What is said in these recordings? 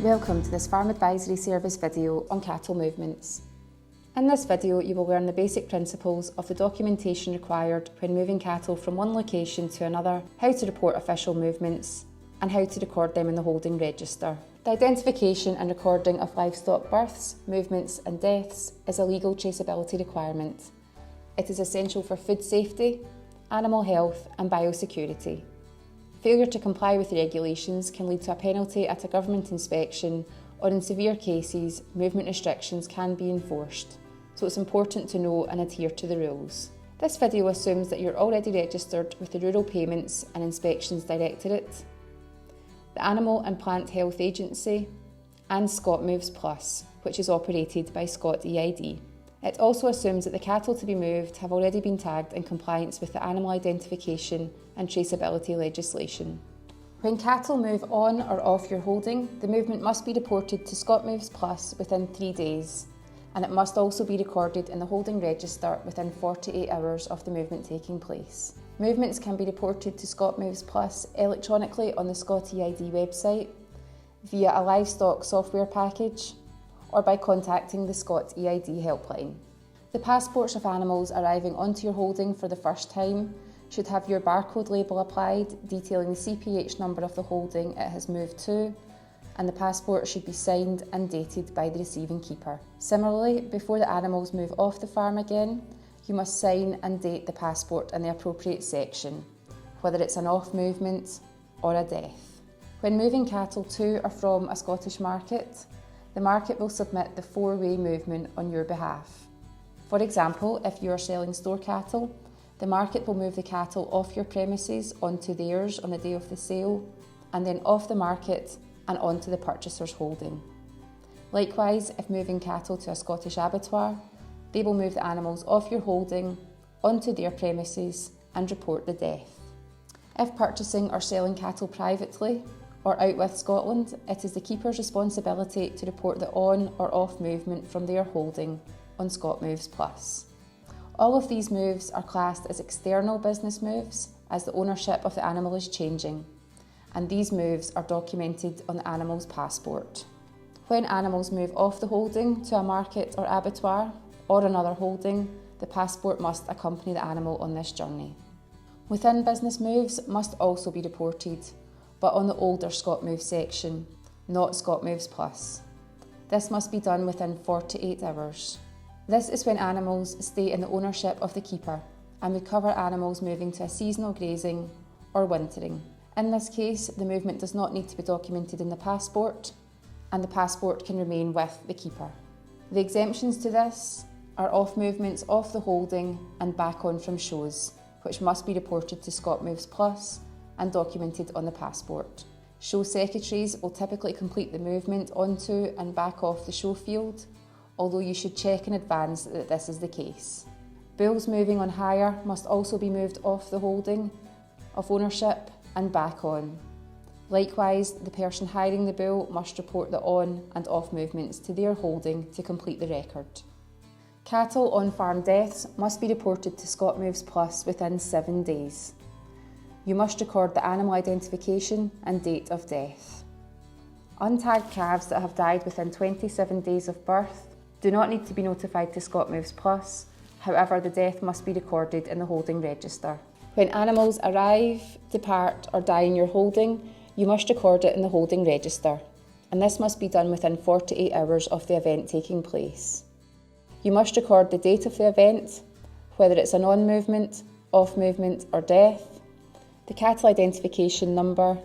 Welcome to this Farm Advisory Service video on cattle movements. In this video you will learn the basic principles of the documentation required when moving cattle from one location to another, how to report official movements and how to record them in the holding register. The identification and recording of livestock births, movements and deaths is a legal traceability requirement. It is essential for food safety, animal health and biosecurity. Failure to comply with the regulations can lead to a penalty at a government inspection, or in severe cases, movement restrictions can be enforced. So it's important to know and adhere to the rules. This video assumes that you're already registered with the Rural Payments and Inspections Directorate, the Animal and Plant Health Agency, and Scott Moves Plus, which is operated by Scott EID. It also assumes that the cattle to be moved have already been tagged in compliance with the animal identification and traceability legislation. When cattle move on or off your holding, the movement must be reported to Scott Moves Plus within 3 days, and it must also be recorded in the holding register within 48 hours of the movement taking place. Movements can be reported to Scott Moves Plus electronically on the Scott EID website, via a livestock software package, or by contacting the Scott EID helpline. The passports of animals arriving onto your holding for the first time should have your barcode label applied detailing the CPH number of the holding it has moved to, and the passport should be signed and dated by the receiving keeper. Similarly, before the animals move off the farm again, you must sign and date the passport in the appropriate section, whether it's an off movement or a death. When moving cattle to or from a Scottish market, the market will submit the 4-way movement on your behalf. For example, if you are selling store cattle, the market will move the cattle off your premises onto theirs on the day of the sale, and then off the market and onto the purchaser's holding. Likewise, if moving cattle to a Scottish abattoir, they will move the animals off your holding, onto their premises and report the death. If purchasing or selling cattle privately, or out with Scotland, it is the keeper's responsibility to report the on or off movement from their holding on Scott Moves Plus. All of these moves are classed as external business moves as the ownership of the animal is changing, and these moves are documented on the animal's passport. When animals move off the holding to a market or abattoir or another holding, the passport must accompany the animal on this journey. Within business moves must also be reported, but on the older Scott Moves section, not Scott Moves Plus. This must be done within 48 hours. This is when animals stay in the ownership of the keeper, and we cover animals moving to a seasonal grazing or wintering. In this case, the movement does not need to be documented in the passport, and the passport can remain with the keeper. The exemptions to this are off movements off the holding and back on from shows, which must be reported to Scott Moves Plus and documented on the passport. Show secretaries will typically complete the movement onto and back off the show field, although you should check in advance that this is the case. Bulls moving on hire must also be moved off the holding of ownership and back on. Likewise, the person hiring the bull must report the on and off movements to their holding to complete the record. Cattle on farm deaths must be reported to Scott Moves Plus within 7 days. You must record the animal identification and date of death. Untagged calves that have died within 27 days of birth do not need to be notified to Scott Moves Plus, however the death must be recorded in the holding register. When animals arrive, depart or die in your holding, you must record it in the holding register, and this must be done within 48 hours of the event taking place. You must record the date of the event, whether it's an on movement, off movement or death, the cattle identification number,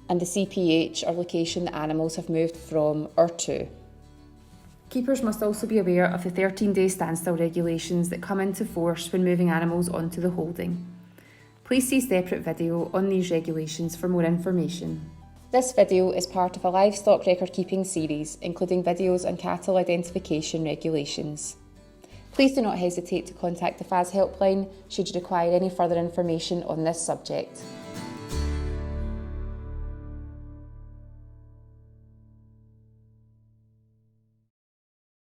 and the CPH or location the animals have moved from or to. Keepers must also be aware of the 13-day standstill regulations that come into force when moving animals onto the holding. Please see separate video on these regulations for more information. This video is part of a livestock record keeping series, including videos on cattle identification regulations. Please do not hesitate to contact the FAS helpline should you require any further information on this subject.